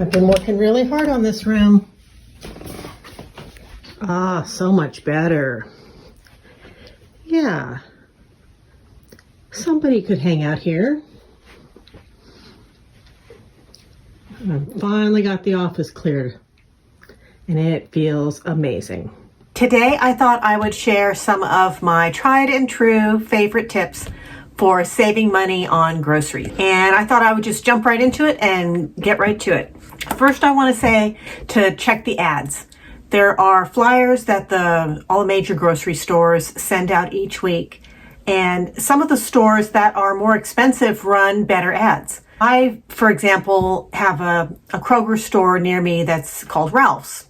I've been working really hard on this room. Ah, so much better. Yeah. Somebody could hang out here. I finally got the office cleared, and it feels amazing. Today, I thought I would share some of my tried and true favorite tips for saving money on groceries. And I thought I would just jump right into it and get right to it. First, I want to say to check the ads. There are flyers that all the major grocery stores send out each week. And some of the stores that are more expensive run better ads. I, for example, have a Kroger store near me that's called Ralph's.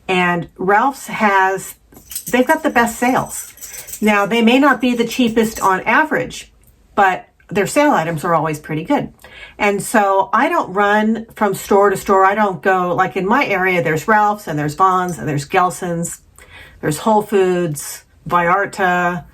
And Ralph's they've got the best sales. Now, they may not be the cheapest on average, but their sale items are always pretty good. And so I don't run from store to store. I don't go, like in my area, there's Ralph's and there's Vons and there's Gelson's, there's Whole Foods, Vallarta,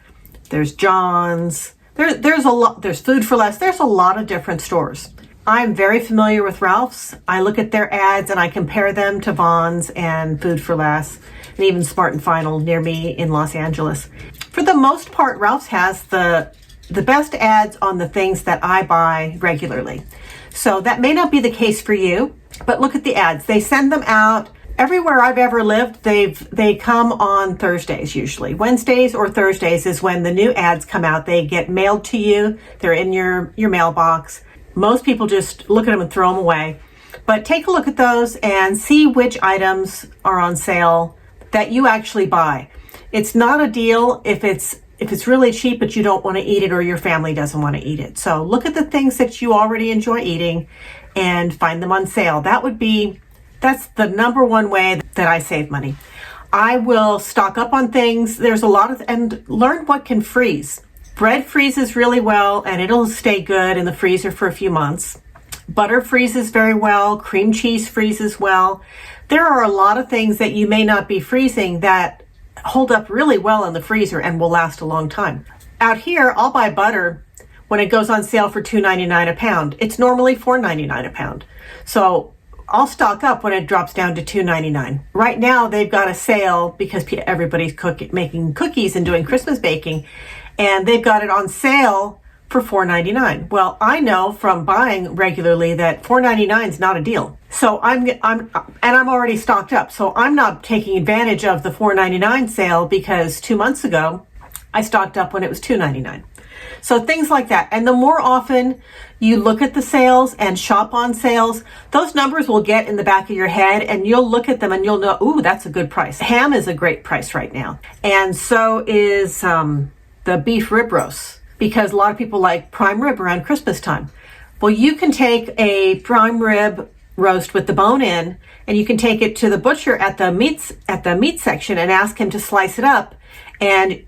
there's John's. There's a lot, there's Food for Less. There's a lot of different stores. I'm very familiar with Ralph's. I look at their ads and I compare them to Vons and Food for Less and even Smart and Final near me in Los Angeles. For the most part, Ralph's has the best ads on the things that I buy regularly. So that may not be the case for you, but look at the ads. They send them out everywhere I've ever lived. They come on Thursdays usually. Wednesdays or Thursdays is when the new ads come out. They get mailed to you. They're in your mailbox. Most people just look at them and throw them away. But take a look at those and see which items are on sale that you actually buy. It's not a deal if it's really cheap, but you don't want to eat it or your family doesn't want to eat it. So look at the things that you already enjoy eating and find them on sale. That's the number one way that I save money. I will stock up on things. There's a lot and learn what can freeze. Bread freezes really well and it'll stay good in the freezer for a few months. Butter freezes very well. Cream cheese freezes well. There are a lot of things that you may not be freezing that hold up really well in the freezer and will last a long time. Out here, I'll buy butter when it goes on sale for $2.99 a pound. It's normally $4.99 a pound. So I'll stock up when it drops down to $2.99. Right now, they've got a sale because everybody's making cookies and doing Christmas baking, and they've got it on sale for $4.99. Well, I know from buying regularly that $4.99 is not a deal. So I'm already stocked up. So I'm not taking advantage of the $4.99 sale because 2 months ago I stocked up when it was $2.99. So things like that. And the more often you look at the sales and shop on sales, those numbers will get in the back of your head and you'll look at them and you'll know, ooh, that's a good price. Ham is a great price right now. And so is the beef rib roast, because a lot of people like prime rib around Christmas time. Well, you can take a prime rib roast with the bone in and you can take it to the butcher at the meat section and ask him to slice it up. And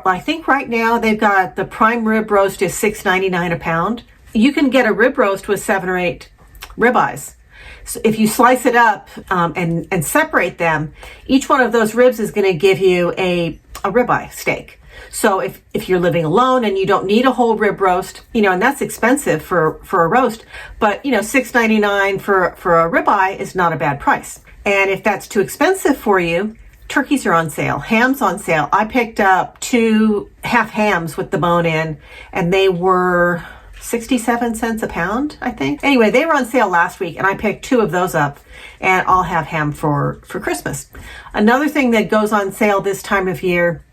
I think right now they've got the prime rib roast is $6.99 a pound. You can get a rib roast with 7 or 8 ribeyes. So if you slice it up and separate them, each one of those ribs is going to give you a ribeye steak. So if you're living alone and you don't need a whole rib roast, and that's expensive for a roast, but $6.99 for a ribeye is not a bad price. And if that's too expensive for you, turkeys are on sale, hams on sale. I picked up 2 half hams with the bone in, and they were 67 cents a pound, I think. Anyway, they were on sale last week, and I picked 2 of those up, and I'll have ham for Christmas. Another thing that goes on sale this time of year,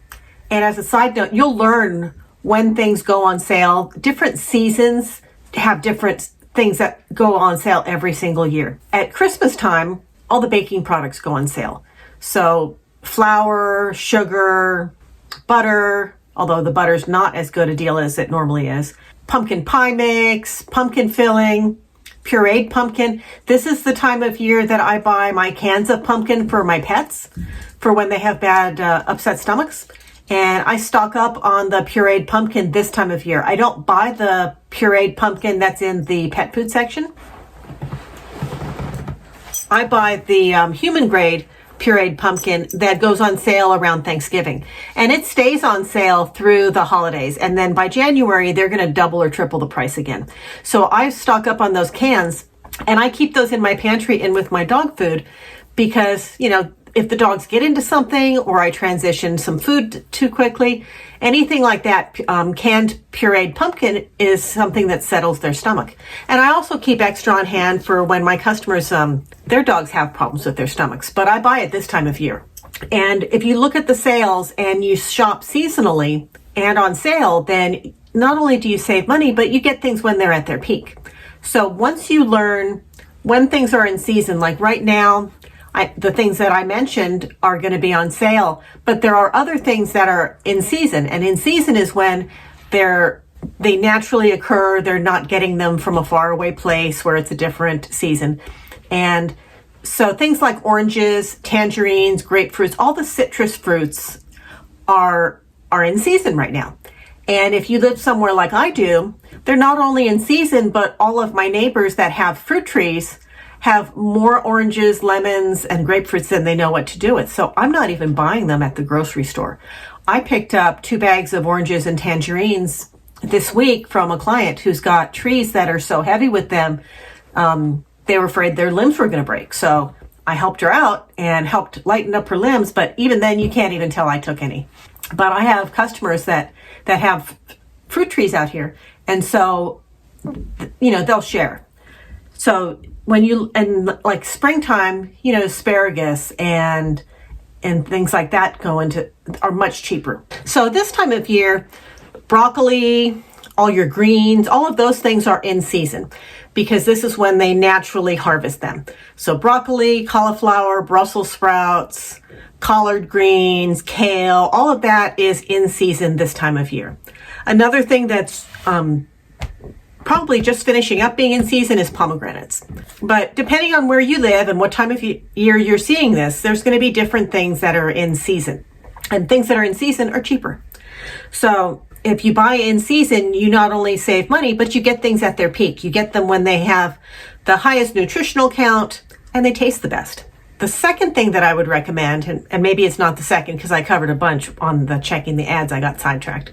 and as a side note, you'll learn when things go on sale. Different seasons have different things that go on sale every single year. At Christmas time, all the baking products go on sale. So flour, sugar, butter, although the butter's not as good a deal as it normally is. Pumpkin pie mix, pumpkin filling, pureed pumpkin. This is the time of year that I buy my cans of pumpkin for my pets for when they have bad upset stomachs. And I stock up on the pureed pumpkin this time of year. I don't buy the pureed pumpkin that's in the pet food section. I buy the human grade pureed pumpkin that goes on sale around Thanksgiving. And it stays on sale through the holidays. And then by January, they're going to double or triple the price again. So I stock up on those cans And I keep those in my pantry and with my dog food because, if the dogs get into something or I transition some food too quickly, anything like that, canned pureed pumpkin is something that settles their stomach. And I also keep extra on hand for when my customers, their dogs have problems with their stomachs, but I buy it this time of year. And if you look at the sales and you shop seasonally and on sale, then not only do you save money, but you get things when they're at their peak. So once you learn when things are in season, like right now, the things that I mentioned are going to be on sale, but there are other things that are in season. And in season is when they naturally occur. They're not getting them from a faraway place where it's a different season. And so things like oranges, tangerines, grapefruits, all the citrus fruits are in season right now. And if you live somewhere like I do, they're not only in season, but all of my neighbors that have fruit trees have more oranges, lemons, and grapefruits than they know what to do with. So I'm not even buying them at the grocery store. I picked up 2 bags of oranges and tangerines this week from a client who's got trees that are so heavy with them, they were afraid their limbs were going to break. So I helped her out and helped lighten up her limbs, but even then you can't even tell I took any. But I have customers that have fruit trees out here, and so, they'll share. So and like springtime, asparagus and things like that are much cheaper. So this time of year, broccoli, all your greens, all of those things are in season because this is when they naturally harvest them. So broccoli, cauliflower, Brussels sprouts, collard greens, kale, all of that is in season this time of year. Another thing that's probably just finishing up being in season is pomegranates. But depending on where you live and what time of year you're seeing this, there's going to be different things that are in season. And things that are in season are cheaper. So if you buy in season, you not only save money, but you get things at their peak. You get them when they have the highest nutritional count and they taste the best. The second thing that I would recommend, and maybe it's not the second because I covered a bunch on the checking the ads, I got sidetracked.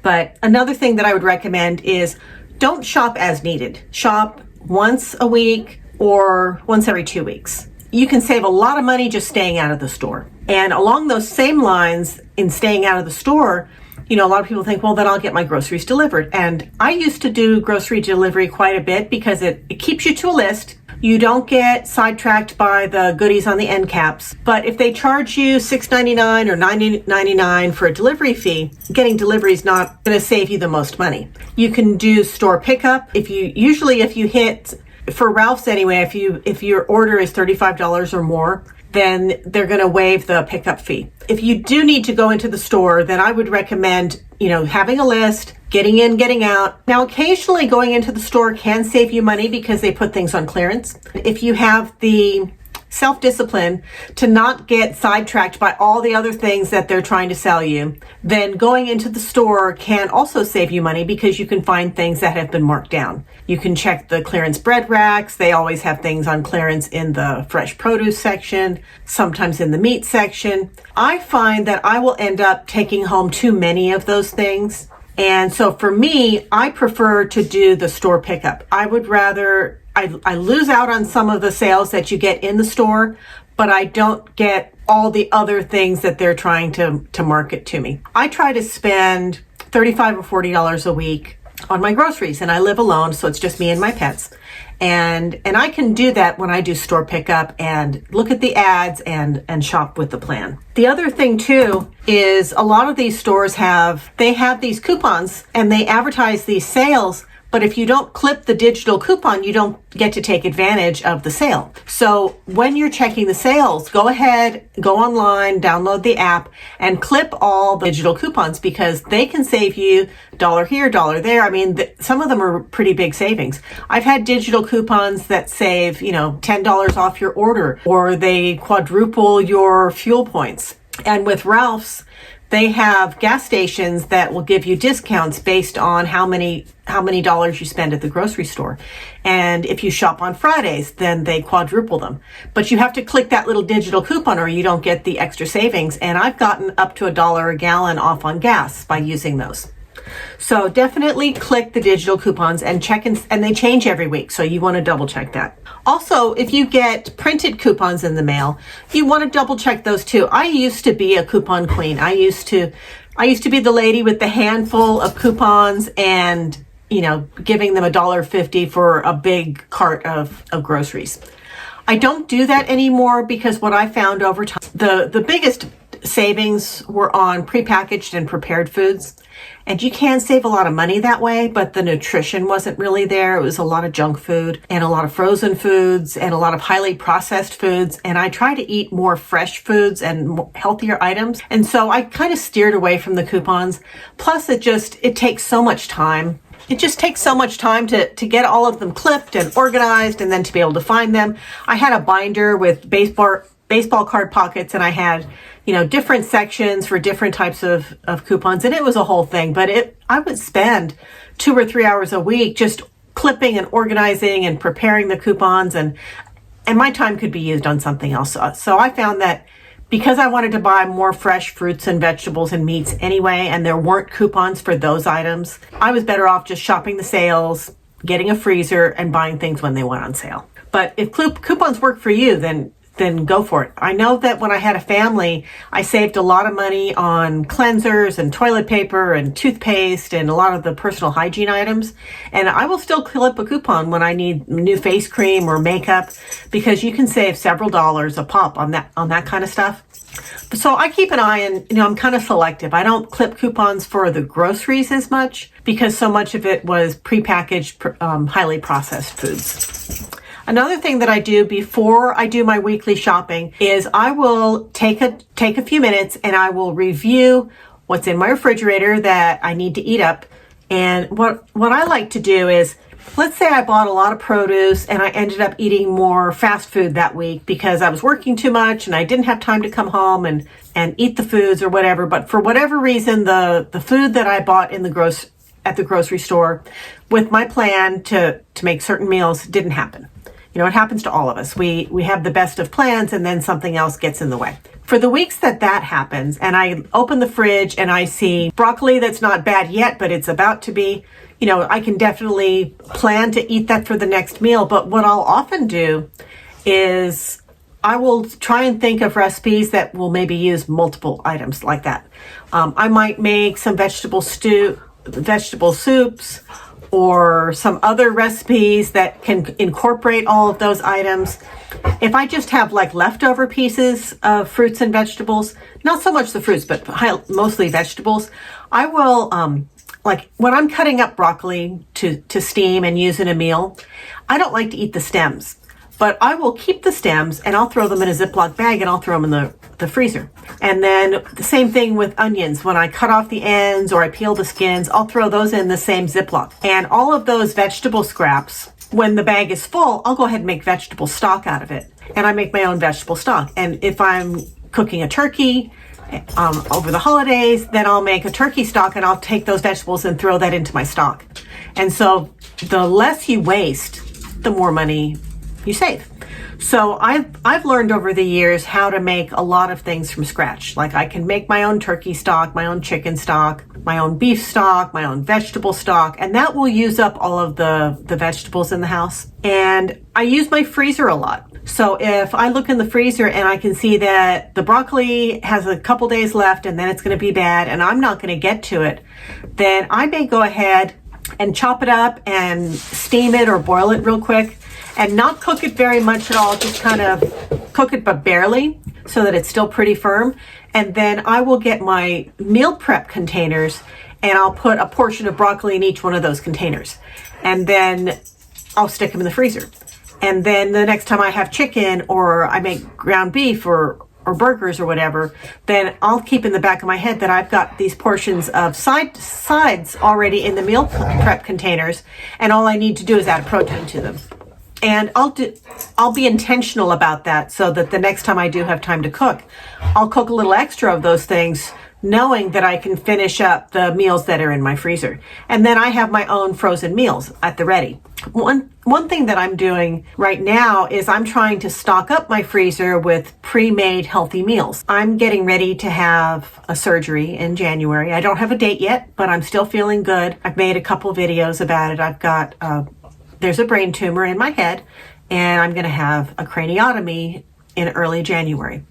But another thing that I would recommend is don't shop as needed. Shop once a week or once every 2 weeks. You can save a lot of money just staying out of the store. And along those same lines, in staying out of the store, a lot of people think, well, then I'll get my groceries delivered. And I used to do grocery delivery quite a bit because it keeps you to a list. You don't get sidetracked by the goodies on the end caps. But if they charge you $6.99 or $9.99 for a delivery fee, getting delivery is not going to save you the most money. You can do store pickup. If you hit, for Ralph's anyway, if your order is $35 or more, then they're going to waive the pickup fee. If you do need to go into the store, then I would recommend, having a list, getting in, getting out. Now, occasionally going into the store can save you money because they put things on clearance. If you have the self-discipline to not get sidetracked by all the other things that they're trying to sell you, then going into the store can also save you money because you can find things that have been marked down. You can check the clearance bread racks. They always have things on clearance in the fresh produce section, sometimes in the meat section. I find that I will end up taking home too many of those things. And so for me, I prefer to do the store pickup. I would rather, I lose out on some of the sales that you get in the store, but I don't get all the other things that they're trying to market to me. I try to spend $35 or $40 a week on my groceries, and I live alone, so it's just me and my pets. And I can do that when I do store pickup and look at the ads and shop with the plan. The other thing too is a lot of these stores have these coupons and they advertise these sales, but if you don't clip the digital coupon, you don't get to take advantage of the sale. So when you're checking the sales, go ahead, go online, download the app, and clip all the digital coupons because they can save you $1 here, $1 there. I mean, some of them are pretty big savings. I've had digital coupons that save, $10 off your order, or they quadruple your fuel points. And with Ralph's, they have gas stations that will give you discounts based on how many dollars you spend at the grocery store. And if you shop on Fridays, then they quadruple them. But you have to click that little digital coupon or you don't get the extra savings. And I've gotten up to $1 a gallon off on gas by using those. So definitely click the digital coupons and check, and they change every week. So you want to double check that. Also, if you get printed coupons in the mail, you want to double check those too. I used to be a coupon queen. I used to be the lady with the handful of coupons and, giving them $1.50 for a big cart of groceries. I don't do that anymore because what I found over time, the biggest savings were on prepackaged and prepared foods. And you can save a lot of money that way, but the nutrition wasn't really there. It was a lot of junk food and a lot of frozen foods and a lot of highly processed foods. And I try to eat more fresh foods and healthier items. And so I kind of steered away from the coupons. Plus, it takes so much time. It just takes so much time to get all of them clipped and organized and then to be able to find them. I had a binder with baseball card pockets, and I had, different sections for different types of coupons, and it was a whole thing. But I would spend 2 or 3 hours a week just clipping and organizing and preparing the coupons, and my time could be used on something else. So I found that because I wanted to buy more fresh fruits and vegetables and meats anyway, and there weren't coupons for those items, I was better off just shopping the sales, getting a freezer, and buying things when they went on sale. But if coupons work for you, then go for it. I know that when I had a family, I saved a lot of money on cleansers and toilet paper and toothpaste and a lot of the personal hygiene items. And I will still clip a coupon when I need new face cream or makeup, because you can save several dollars a pop on that kind of stuff. So I keep an eye, and I'm kind of selective. I don't clip coupons for the groceries as much because so much of it was prepackaged, highly processed foods. Another thing that I do before I do my weekly shopping is I will take a few minutes and I will review what's in my refrigerator that I need to eat up. And what I like to do is, let's say I bought a lot of produce and I ended up eating more fast food that week because I was working too much and I didn't have time to come home and eat the foods or whatever. But for whatever reason, the food that I bought at the grocery store with my plan to make certain meals didn't happen. It happens to all of us. We have the best of plans and then something else gets in the way. For the weeks that happens and I open the fridge and I see broccoli that's not bad yet, but it's about to be, I can definitely plan to eat that for the next meal. But what I'll often do is I will try and think of recipes that will maybe use multiple items like that. I might make some vegetable soups, or some other recipes that can incorporate all of those items. If I just have like leftover pieces of fruits and vegetables, not so much the fruits, but mostly vegetables, I will, like when I'm cutting up broccoli to steam and use in a meal, I don't like to eat the stems, but I will keep the stems and I'll throw them in a Ziploc bag and I'll throw them in the freezer. And then the same thing with onions. When I cut off the ends or I peel the skins, I'll throw those in the same Ziploc. And all of those vegetable scraps, when the bag is full, I'll go ahead and make vegetable stock out of it. And I make my own vegetable stock. And if I'm cooking a turkey over the holidays, then I'll make a turkey stock and I'll take those vegetables and throw that into my stock. And so the less you waste, the more money you save. So I've learned over the years how to make a lot of things from scratch. Like I can make my own turkey stock, my own chicken stock, my own beef stock, my own vegetable stock, and that will use up all of the vegetables in the house. And I use my freezer a lot. So if I look in the freezer and I can see that the broccoli has a couple days left and then it's going to be bad and I'm not going to get to it, then I may go ahead and chop it up and steam it or boil it real quick and not cook it very much at all, just kind of cook it but barely so that it's still pretty firm. And then I will get my meal prep containers and I'll put a portion of broccoli in each one of those containers. And then I'll stick them in the freezer. And then the next time I have chicken or I make ground beef or burgers or whatever, then I'll keep in the back of my head that I've got these portions of sides already in the meal prep containers, and all I need to do is add protein to them. And I'll be intentional about that so that the next time I do have time to cook, I'll cook a little extra of those things, knowing that I can finish up the meals that are in my freezer. And then I have my own frozen meals at the ready. One thing that I'm doing right now is I'm trying to stock up my freezer with pre-made healthy meals. I'm getting ready to have a surgery in January. I don't have a date yet, but I'm still feeling good. I've made a couple videos about it. I've got, there's a brain tumor in my head, and I'm going to have a craniotomy in early January.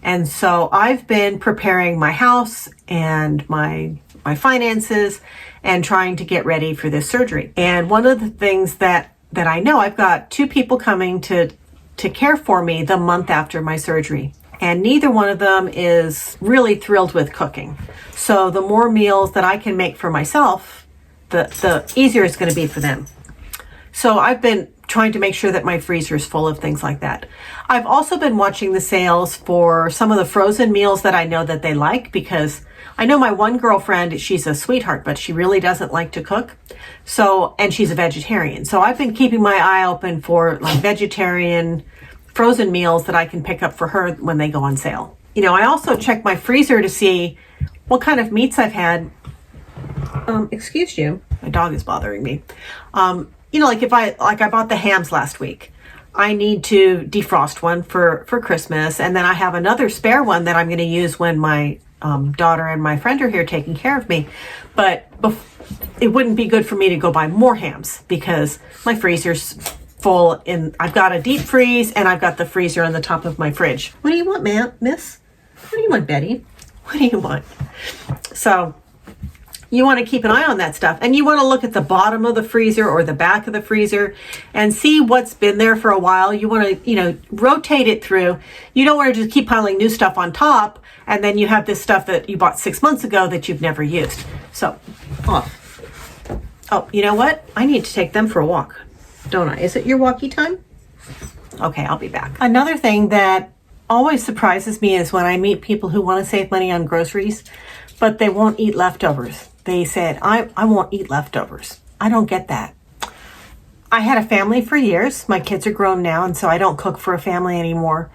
And so I've been preparing my house and my finances and trying to get ready for this surgery. And one of the things that I know, I've got 2 people coming to care for me the month after my surgery. And neither one of them is really thrilled with cooking. So the more meals that I can make for myself, the easier it's going to be for them. So I've been trying to make sure that my freezer is full of things like that. I've also been watching the sales for some of the frozen meals that I know that they like, because I know my one girlfriend, she's a sweetheart, but she really doesn't like to cook. So, and she's a vegetarian. So I've been keeping my eye open for like vegetarian frozen meals that I can pick up for her when they go on sale. You know, I also check my freezer to see what kind of meats I've had. Excuse you, my dog is bothering me. You know, like I bought the hams last week. I need to defrost one for Christmas. And then I have another spare one that I'm going to use when my daughter and my friend are here taking care of me. But it wouldn't be good for me to go buy more hams because my freezer's full. I've got a deep freeze and I've got the freezer on the top of my fridge. What do you want, miss? What do you want, Betty? What do you want? So you want to keep an eye on that stuff, and you want to look at the bottom of the freezer or the back of the freezer and see what's been there for a while. You want to, rotate it through. You don't want to just keep piling new stuff on top, and then you have this stuff that you bought 6 months ago that you've never used. So, you know what? I need to take them for a walk, don't I? Is it your walkie time? Okay, I'll be back. Another thing that always surprises me is when I meet people who want to save money on groceries, but they won't eat leftovers. They said, I won't eat leftovers. I don't get that. I had a family for years. My kids are grown now, and so I don't cook for a family anymore.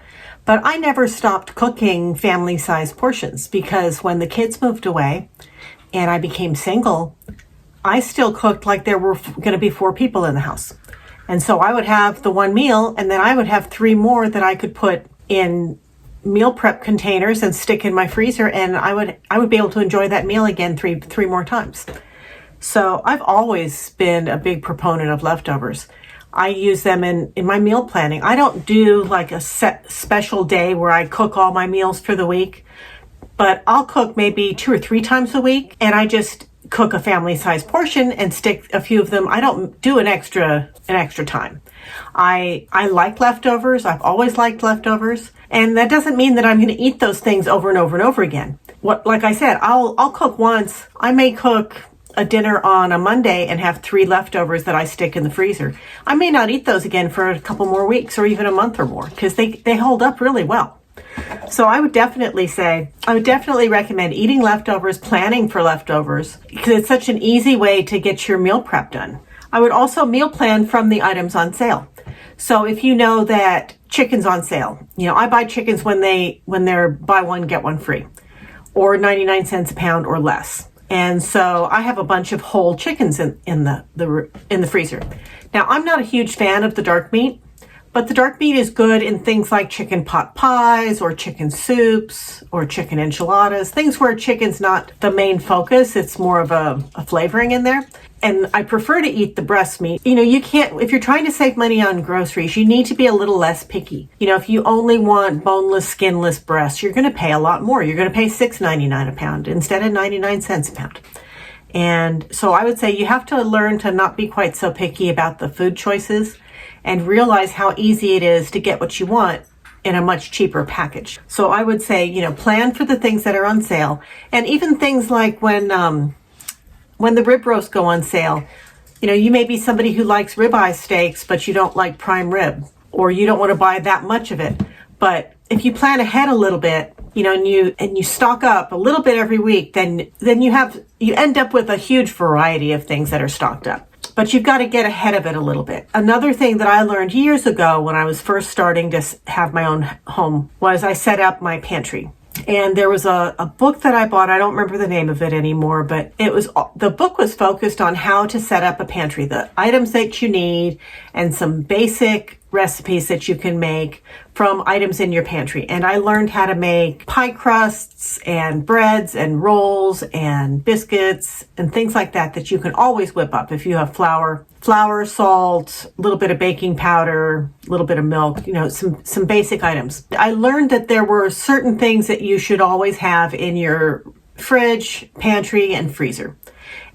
But I never stopped cooking family-sized portions because when the kids moved away and I became single, I still cooked like there were going to be 4 people in the house. And so I would have the one meal, and then I would have 3 more that I could put in meal prep containers and stick in my freezer, and I would be able to enjoy that meal again three more times. So I've always been a big proponent of leftovers. I use them in my meal planning. I don't do like a set special day where I cook all my meals for the week, but I'll cook maybe 2 or 3 times a week, and I just cook a family-sized portion and stick a few of them. I don't do an extra time. I like leftovers. I've always liked leftovers. And that doesn't mean that I'm going to eat those things over and over and over again. Like I said, I'll cook once. I may cook a dinner on a Monday and have 3 leftovers that I stick in the freezer. I may not eat those again for a couple more weeks or even a month or more because they hold up really well. So I would definitely recommend eating leftovers, planning for leftovers, because it's such an easy way to get your meal prep done. I would also meal plan from the items on sale. So if you know that chicken's on sale, I buy chickens when they're buy one, get one free, or 99 cents a pound or less. And so I have a bunch of whole chickens in the freezer. Now, I'm not a huge fan of the dark meat, but the dark meat is good in things like chicken pot pies or chicken soups or chicken enchiladas, things where chicken's not the main focus. It's more of a flavoring in there. And I prefer to eat the breast meat. You can't, if you're trying to save money on groceries, you need to be a little less picky. If you only want boneless, skinless breasts, you're going to pay a lot more. You're going to pay $6.99 a pound instead of 99 cents a pound. And so I would say you have to learn to not be quite so picky about the food choices and realize how easy it is to get what you want in a much cheaper package. So I would say, plan for the things that are on sale. And even things like when the rib roasts go on sale, you may be somebody who likes ribeye steaks, but you don't like prime rib, or you don't want to buy that much of it. But if you plan ahead a little bit, and you stock up a little bit every week, then you end up with a huge variety of things that are stocked up. But you've got to get ahead of it a little bit. Another thing that I learned years ago when I was first starting to have my own home was I set up my pantry. And there was a book that I bought. I don't remember the name of it anymore, but the book was focused on how to set up a pantry, the items that you need, and some basic recipes that you can make from items in your pantry. And I learned how to make pie crusts and breads and rolls and biscuits and things like that you can always whip up if you have flour, salt, a little bit of baking powder, a little bit of milk, some basic items. I learned that there were certain things that you should always have in your fridge, pantry, and freezer.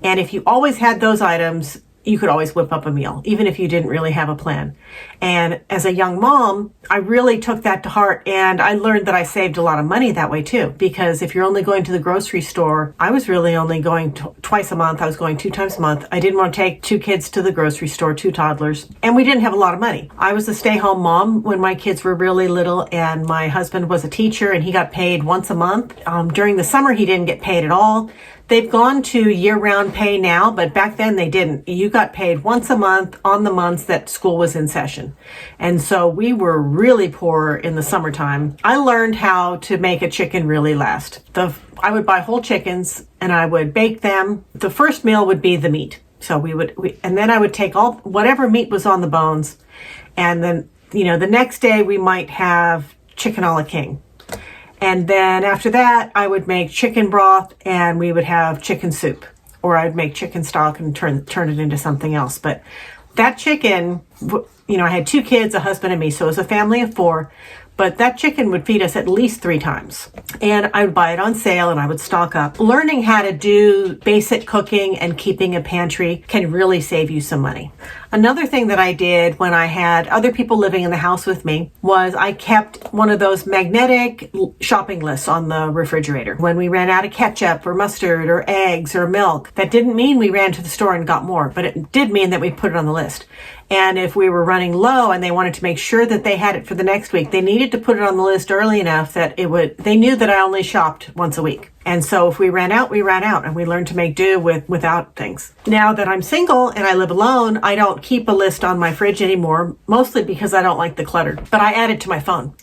And if you always had those items, you could always whip up a meal, even if you didn't really have a plan. And as a young mom, I really took that to heart, and I learned that I saved a lot of money that way too, because if you're only going to the grocery store, I was really only going twice a month. I was going 2 times a month. I didn't want to take 2 kids to the grocery store, 2 toddlers, and we didn't have a lot of money. I was a stay-home mom when my kids were really little, and my husband was a teacher, and he got paid once a month. During the summer, he didn't get paid at all. They've gone to year-round pay now, but back then they didn't. You got paid once a month on the months that school was in session. And so we were really poor in the summertime. I learned how to make a chicken really last. I would buy whole chickens and I would bake them. The first meal would be the meat. So and then I would take whatever meat was on the bones. And then, the next day we might have chicken a la king. And then after that, I would make chicken broth and we would have chicken soup, or I'd make chicken stock and turn it into something else. But that chicken, I had 2 kids, a husband and me, so it was a family of 4. But that chicken would feed us at least 3 times. And I would buy it on sale and I would stock up. Learning how to do basic cooking and keeping a pantry can really save you some money. Another thing that I did when I had other people living in the house with me was I kept one of those magnetic shopping lists on the refrigerator. When we ran out of ketchup or mustard or eggs or milk, that didn't mean we ran to the store and got more, but it did mean that we put it on the list. And if we were running low and they wanted to make sure that they had it for the next week, they needed to put it on the list early enough that they knew that I only shopped once a week. And so if we ran out, we ran out, and we learned to make do without things. Now that I'm single and I live alone, I don't keep a list on my fridge anymore, mostly because I don't like the clutter, but I add it to my phone.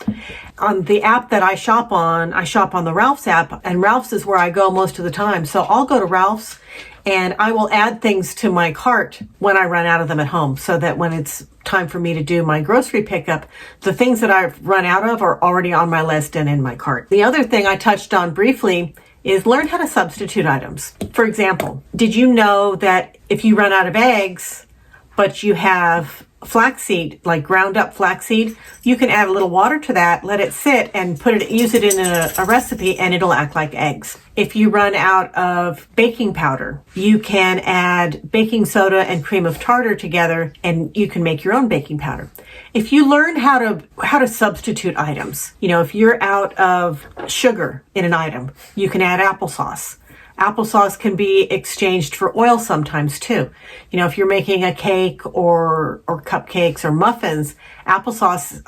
On the app that I shop on the Ralph's app, and Ralph's is where I go most of the time. So I'll go to Ralph's and I will add things to my cart when I run out of them at home, so that when it's time for me to do my grocery pickup, the things that I've run out of are already on my list and in my cart. The other thing I touched on briefly is learn how to substitute items. For example, did you know that if you run out of eggs, but you have flaxseed, like ground up flaxseed, you can add a little water to that, let it sit, and use it in a recipe, and it'll act like eggs. If you run out of baking powder, you can add baking soda and cream of tartar together, and you can make your own baking powder. If you learn how to substitute items, if you're out of sugar in an item, you can add applesauce. Applesauce can be exchanged for oil sometimes too. If you're making a cake or cupcakes or muffins, applesauce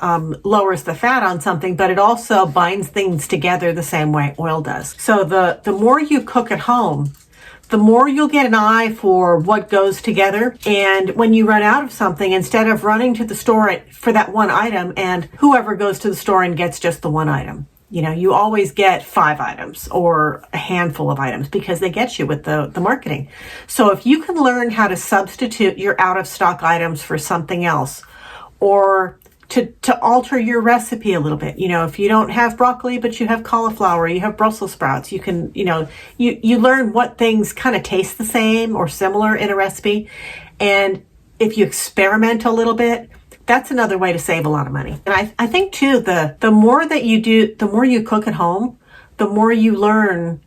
lowers the fat on something, but it also binds things together the same way oil does. So the more you cook at home, the more you'll get an eye for what goes together. And when you run out of something, instead of running to the store for that one item, and whoever goes to the store and gets just the one item, you always get 5 items or a handful of items because they get you with the marketing. So if you can learn how to substitute your out of stock items for something else, or to alter your recipe a little bit, if you don't have broccoli, but you have cauliflower, you have Brussels sprouts, you can, you learn what things kind of taste the same or similar in a recipe. And if you experiment a little bit, that's another way to save a lot of money. And I think too, the more that you do, the more you cook at home, the more you learn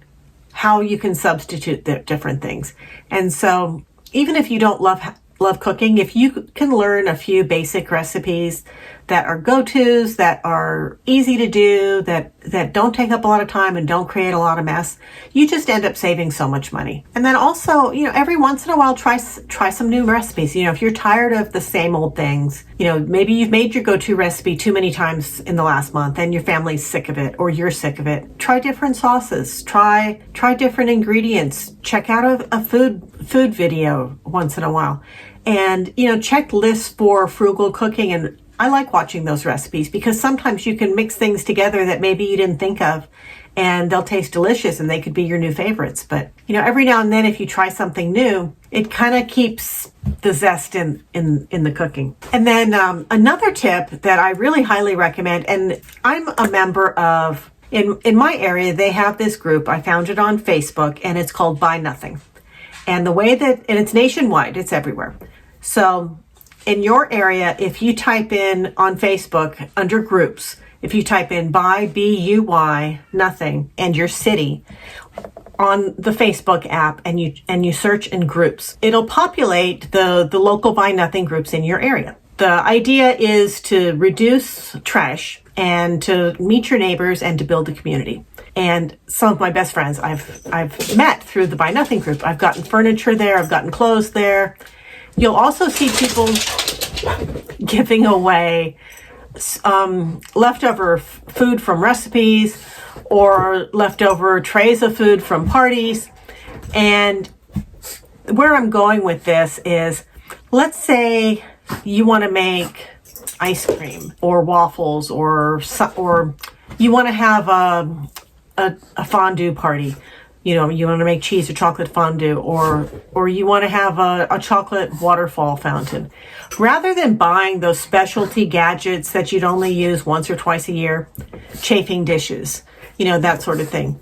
how you can substitute the different things. And so even if you don't love cooking, if you can learn a few basic recipes that are go-tos, that are easy to do, that don't take up a lot of time and don't create a lot of mess, you just end up saving so much money. And then also, every once in a while, try some new recipes. If you're tired of the same old things, maybe you've made your go-to recipe too many times in the last month and your family's sick of it or you're sick of it. Try different sauces, try different ingredients, check out a food video once in a while. And, check lists for frugal cooking. And I like watching those recipes because sometimes you can mix things together that maybe you didn't think of, and they'll taste delicious and they could be your new favorites. But, you know, every now and then if you try something new, it kind of keeps the zest in the cooking. And then another tip that I really highly recommend, and I'm a member of, in my area, they have this group. I found it on Facebook, and it's called Buy Nothing. And the way that, and it's nationwide, it's everywhere. So in your area, if you type in on Facebook under groups, if you type in buy, B-U-Y, nothing, and your city on the Facebook app, and you search in groups, it'll populate the local Buy Nothing groups in your area. The idea is to reduce trash and to meet your neighbors and to build a community. And some of my best friends I've met through the Buy Nothing group. I've gotten furniture there, I've gotten clothes there. You'll also see people giving away leftover food from recipes or leftover trays of food from parties. And where I'm going with this is, let's say you want to make ice cream or waffles, or you want to have a fondue party. You know, you want to make cheese or chocolate fondue, or you want to have a chocolate waterfall fountain. Rather than buying those specialty gadgets that you'd only use once or twice a year, chafing dishes, you know, that sort of thing,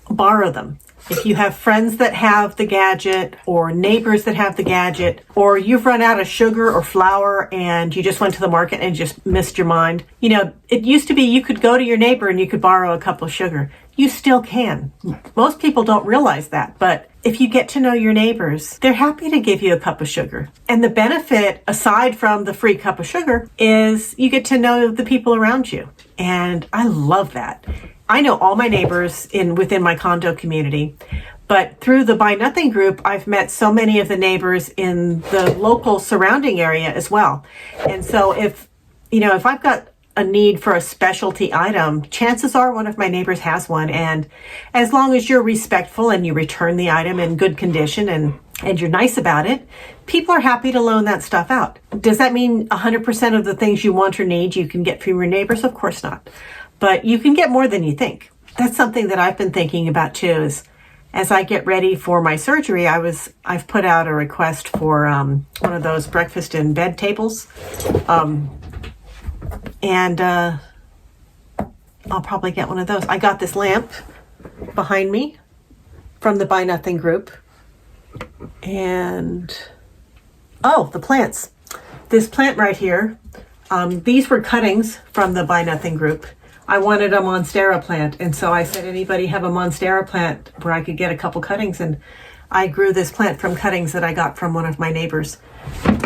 borrow them. If you have friends that have the gadget, or neighbors that have the gadget, or you've run out of sugar or flour and you just went to the market and just missed your mind. You know, it used to be you could go to your neighbor and you could borrow a cup of sugar. You still can. Most people don't realize that, but if you get to know your neighbors, they're happy to give you a cup of sugar. And the benefit, aside from the free cup of sugar, is you get to know the people around you. And I love that. I know all my neighbors within my condo community, but through the Buy Nothing group, I've met so many of the neighbors in the local surrounding area as well. And so if I've got a need for a specialty item, chances are one of my neighbors has one. And as long as you're respectful and you return the item in good condition and you're nice about it, people are happy to loan that stuff out. Does that mean 100% of the things you want or need you can get from your neighbors? Of course not. But you can get more than you think. That's something that I've been thinking about too, is as I get ready for my surgery, I've put out a request for one of those breakfast in bed tables. And I'll probably get one of those. I got this lamp behind me from the Buy Nothing group. And, the plants. This plant right here, these were cuttings from the Buy Nothing group. I wanted a Monstera plant, and so I said, anybody have a Monstera plant where I could get a couple cuttings? And I grew this plant from cuttings that I got from one of my neighbors.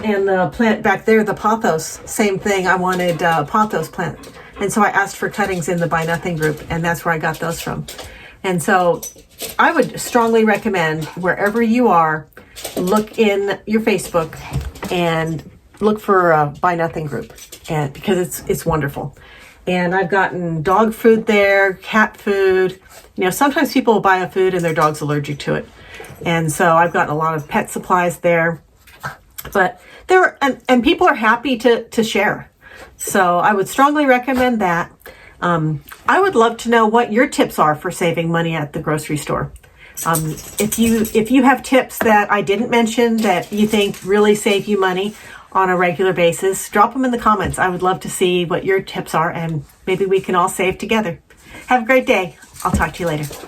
And the plant back there, the pothos, same thing. I wanted a pothos plant. And so I asked for cuttings in the Buy Nothing group, and that's where I got those from. And so I would strongly recommend, wherever you are, look in your Facebook and look for a Buy Nothing group, and because it's wonderful. And I've gotten dog food there, cat food. You know, sometimes people will buy a food and their dog's allergic to it. And so I've gotten a lot of pet supplies there. But and people are happy to share. So I would strongly recommend that. I would love to know what your tips are for saving money at the grocery store. If you have tips that I didn't mention that you think really save you money on a regular basis, drop them in the comments. I would love to see what your tips are, and maybe we can all save together. Have a great day. I'll talk to you later.